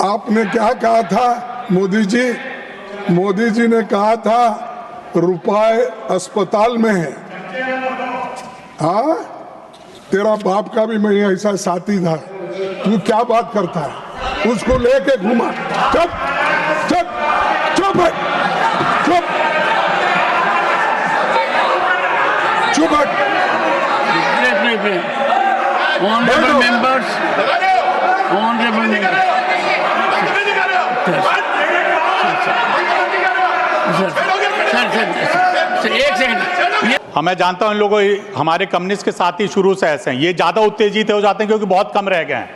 आपने क्या कहा था मोदी जी ने कहा था रुपए अस्पताल में है। हाँ, तेरा बाप का भी मैं ऐसा साथी था। तू क्या बात करता है? उसको लेके घुमा। चुप चुप चुप चुप चुप। Honorable members, honorable members. Sir, एक सेकंड। हाँ, मैं जानता हूँ इन लोगों, हमारे कम्युनिस्ट के साथी शुरू से ऐसे हैं। ये ज़्यादा उत्तेजित हो जाते हैं क्योंकि बहुत कम रह गए हैं।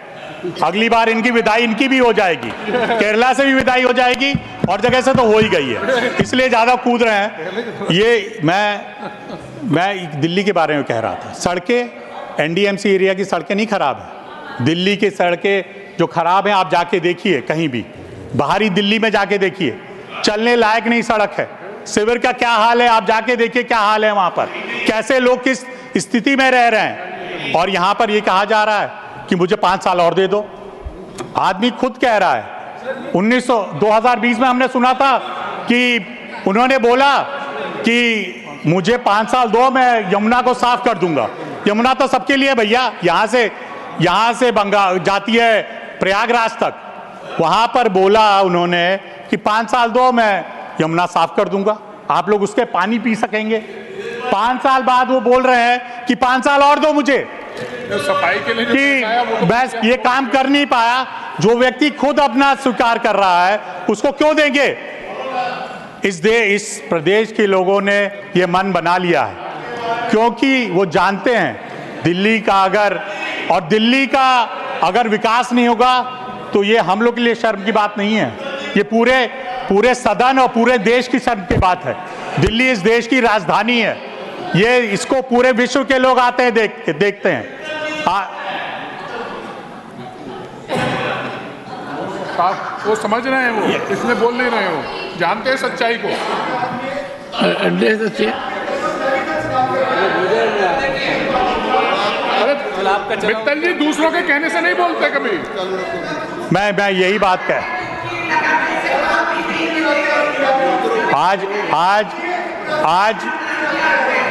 अगली बार इनकी विदाई इनकी भी हो जाएगी, केरला से भी विदाई हो जाएगी और जगह से तो हो ही गई है, इसलिए ज़्यादा कूद रहे हैं। ये मैं दिल्ली के बारे में कह रहा था। सड़कें एनडीएमसी एरिया की सड़कें नहीं खराब है, दिल्ली की सड़कें जो खराब हैं आप जाके देखिए, कहीं भी बाहरी दिल्ली में जाके देखिए, चलने लायक नहीं सड़क है। शिविर का क्या हाल है आप जाके देखिए, क्या हाल है वहां पर, कैसे लोग किस स्थिति में रह रहे हैं। और यहां पर ये कहा जा रहा है कि मुझे 5 साल और दे दो। आदमी खुद कह रहा है 2020 में हमने सुना था कि उन्होंने बोला कि मुझे 5 साल दो, मैं यमुना को साफ कर दूंगा। यमुना तो सबके लिए भैया, यहां से बंगाल जाती है प्रयागराज तक। वहां पर बोला उन्होंने कि 5 साल दो, मैं यमुना साफ कर दूंगा, आप लोग उसके पानी पी सकेंगे। 5 साल बाद वो बोल रहे हैं कि 5 साल और दो मुझे, सफाई के लिए कि बस ये काम कर नहीं पाया। जो व्यक्ति खुद अपना स्वीकार कर रहा है उसको क्यों देंगे? इस प्रदेश के लोगों ने ये मन बना लिया है क्योंकि वो जानते हैं दिल्ली का अगर विकास नहीं होगा तो ये हम लोग के लिए शर्म की बात नहीं है, ये पूरे सदन और पूरे देश की शर्म की बात है। दिल्ली इस देश की राजधानी है, ये इसको पूरे विश्व के लोग आते हैं देखते हैं। वो समझ रहे हैं, वो इसमें बोल नहीं रहे हो, जानते हैं सच्चाई को। मित्तल जी दूसरों के कहने से नहीं बोलते कभी। मैं यही बात कह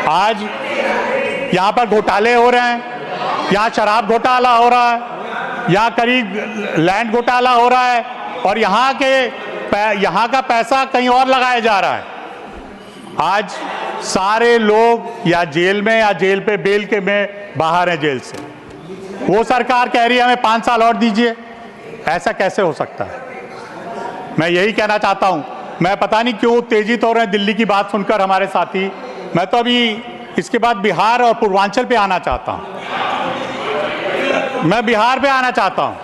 आज यहाँ पर घोटाले हो रहे हैं, यहाँ शराब घोटाला हो रहा है, यहाँ करीब लैंड घोटाला हो रहा है और यहाँ का पैसा कहीं और लगाया जा रहा है। आज सारे लोग या जेल में या जेल पे बेल के में बाहर हैं जेल से। वो सरकार कह रही है हमें 5 साल और दीजिए, ऐसा कैसे हो सकता है? मैं यही कहना चाहता हूं। मैं पता नहीं क्यों उत्तेजित हो रहे हैं दिल्ली की बात सुनकर हमारे साथी। मैं तो अभी इसके बाद बिहार और पूर्वांचल पे आना चाहता हूं। मैं बिहार पे आना चाहता हूं।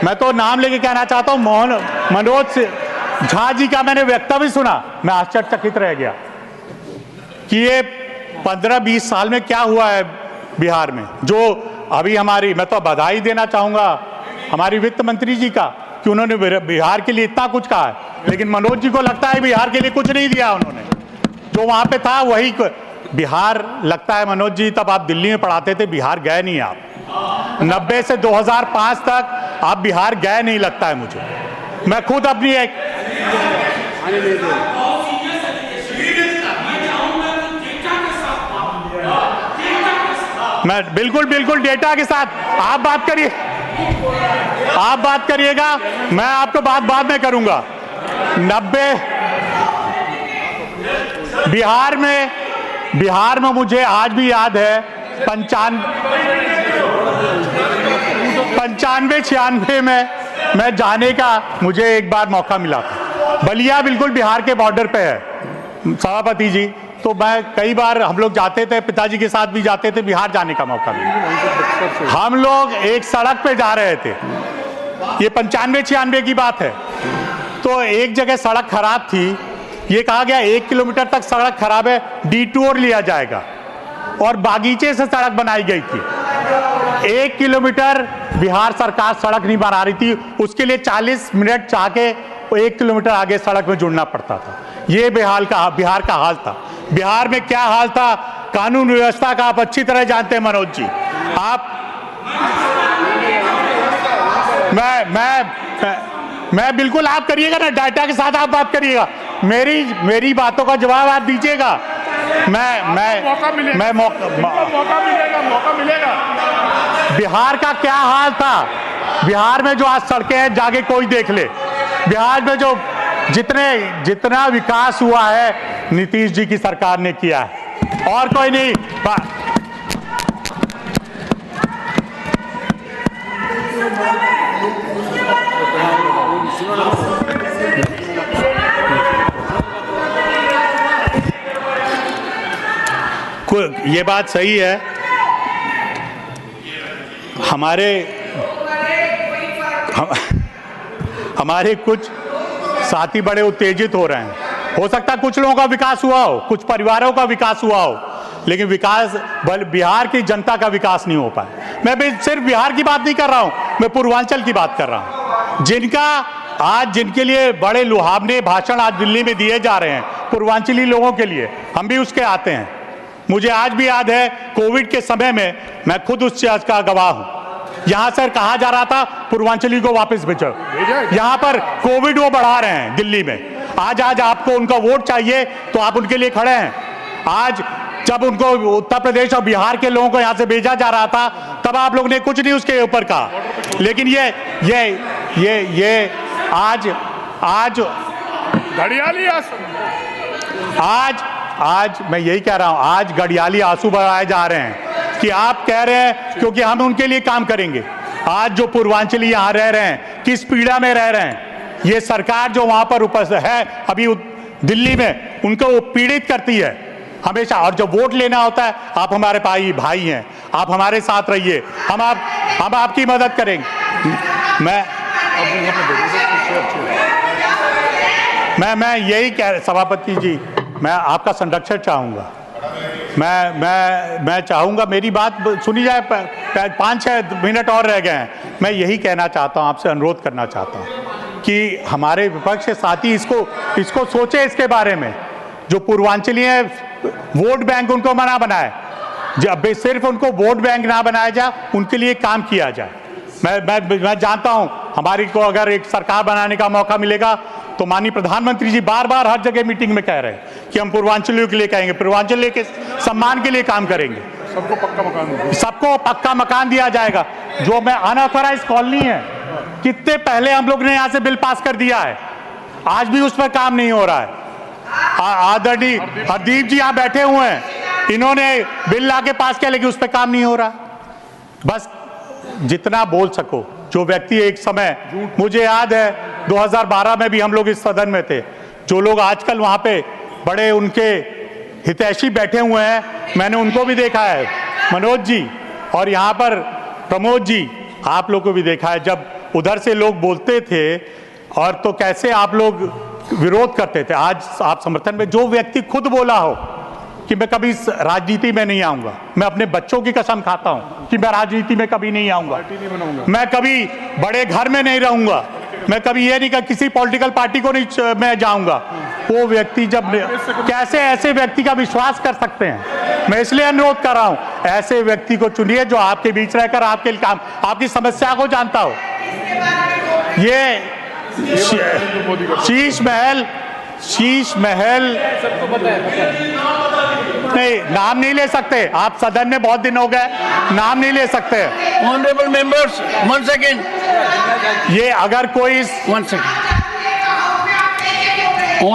मैं तो नाम लेके कहना चाहता हूं, मनोज झा जी का मैंने वक्तव्य सुना, मैं आश्चर्यचकित रह गया कि ये 15-20 साल में क्या हुआ है बिहार में। जो अभी मैं तो बधाई देना चाहूंगा हमारी वित्त मंत्री जी का कि उन्होंने बिहार के लिए इतना कुछ कहा है, लेकिन मनोज जी को लगता है बिहार के लिए कुछ नहीं दिया उन्होंने। जो वहां पे था वही बिहार, लगता है मनोज जी तब आप दिल्ली में पढ़ाते थे, बिहार गए नहीं आप। 90 से 2005 तक आप बिहार गए नहीं लगता है मुझे। मैं खुद अपनी मैं बिल्कुल डेटा के साथ आप बात करिएगा, मैं आपको बाद में करूंगा। 90 बिहार में मुझे आज भी याद है 95-96 में मैं जाने का मुझे एक बार मौका मिला था। बलिया बिल्कुल बिहार के बॉर्डर पे है सभापति जी, तो मैं कई बार हम लोग जाते थे, पिताजी के साथ भी जाते थे, बिहार जाने का मौका मिला। हम लोग एक सड़क पे जा रहे थे, ये 95-96 की बात है, तो एक जगह सड़क खराब थी। ये कहा गया 1 किलोमीटर तक सड़क खराब है, डिटूर लिया जाएगा, और बागीचे से सड़क बनाई गई थी। 1 किलोमीटर बिहार सरकार सड़क नहीं बना रही थी, उसके लिए 40 मिनट चाहके 1 किलोमीटर आगे सड़क में जुड़ना पड़ता था। ये बिहार का हाल था। बिहार में क्या हाल था कानून व्यवस्था का आप अच्छी तरह जानते हैं मनोज जी। मैं बिल्कुल, आप करिएगा ना, डाटा के साथ आप बात करिएगा, मेरी बातों का जवाब आप दीजिएगा। मौका मिलेगा। बिहार का क्या हाल था, बिहार में जो आज सड़कें हैं जाके कोई देख ले। बिहार में जो जितना विकास हुआ है नीतीश जी की सरकार ने किया है, और कोई नहीं। ये बात सही है, हमारे कुछ साथी बड़े उत्तेजित हो रहे हैं। हो सकता है कुछ लोगों का विकास हुआ हो, कुछ परिवारों का विकास हुआ हो, लेकिन बिहार की जनता का विकास नहीं हो पाया। मैं भी सिर्फ बिहार की बात नहीं कर रहा हूं, मैं पूर्वांचल की बात कर रहा हूं, जिनके लिए बड़े लुभावने भाषण आज दिल्ली में दिए जा रहे हैं पूर्वांचली लोगों के लिए, हम भी उसके आते हैं। मुझे आज भी याद है कोविड के समय में मैं खुद उस चीज का गवाह हूं। यहां से कहा जा रहा था पूर्वांचली को वापस भेजो, यहां पर कोविड वो बढ़ा रहे हैं दिल्ली में। आज आपको उनका वोट चाहिए तो आप उनके लिए खड़े हैं। आज जब उनको उत्तर प्रदेश और बिहार के लोगों को यहां से भेजा जा रहा था तब आप लोगों ने कुछ नहीं उसके ऊपर कहा, लेकिन ये आज घड़ियाली आज मैं यही कह रहा हूं, आज घड़ियाली आंसू बहाए जा रहे हैं कि आप कह रहे हैं क्योंकि हम उनके लिए काम करेंगे। आज जो पूर्वांचली यहां रह रहे हैं, किस पीड़ा में रह रहे हैं, ये सरकार जो वहां पर उपस्थित है अभी दिल्ली में, उनको पीड़ित करती है हमेशा। और जब वोट लेना होता है, आप हमारे भाई हैं, आप हमारे साथ रहिए, हम आपकी मदद करेंगे। मैं यही कह, सभापति जी, मैं आपका संरक्षण चाहूंगा। मैं चाहूंगा मेरी बात सुनी जाए। 5-6 मिनट और रह गए हैं। मैं यही कहना चाहता हूं, आपसे अनुरोध करना चाहता हूं कि हमारे विपक्ष के साथी इसको सोचे, इसके बारे में। जो पूर्वांचली है, वोट बैंक उनको मना बनाए, जब सिर्फ उनको वोट बैंक ना बनाया जाए, उनके लिए काम किया जाए। मैं जानता हूं हमारी को अगर एक सरकार बनाने का मौका मिलेगा तो माननीय प्रधानमंत्री जी बार हर जगह मीटिंग में कह रहे हैं कि हम पूर्वांचलियों के लिए कहेंगे, पूर्वांचल के सम्मान के लिए काम करेंगे, सबको पक्का मकान दिया जाएगा। जो मैं अनऑथराइज्ड कॉलोनी है, कितने पहले हम लोग ने यहां से बिल पास कर दिया है, आज भी उस पर काम नहीं हो रहा है। आदरणीय हरदीप जी यहां बैठे हुए हैं, इन्होंने बिल लाके पास किया, लेकिन उस पर काम नहीं हो रहा। बस जितना बोल सको, जो व्यक्ति एक समय, मुझे याद है 2012 में भी हम लोग इस सदन में थे, जो लोग आजकल वहां पे बड़े उनके हितैषी बैठे हुए हैं, मैंने उनको भी देखा है, मनोज जी, और यहाँ पर प्रमोद जी, आप लोग को भी देखा है। जब उधर से लोग बोलते थे और तो कैसे आप लोग विरोध करते थे। आज आप समर्थन में, जो व्यक्ति खुद बोला हो कि मैं कभी राजनीति में नहीं आऊंगा, मैं अपने बच्चों की कसम खाता हूं कि मैं राजनीति में कभी नहीं आऊंगा, मैं कभी बड़े घर में नहीं रहूंगा, मैं कभी ये नहीं कहा किसी पॉलिटिकल पार्टी को नहीं मैं जाऊंगा, वो व्यक्ति जब कैसे ऐसे व्यक्ति का विश्वास कर सकते हैं। मैं इसलिए अनुरोध कर रहा हूं, ऐसे व्यक्ति को चुनिए जो आपके बीच रहकर आपके काम, आपकी समस्या को जानता हो। ये शीश महल नहीं, नाम नहीं ले सकते आप, सदन में बहुत दिन हो गए, नाम नहीं ले सकते। Honourable members, 1 second. ये अगर कोई 1 सेकेंड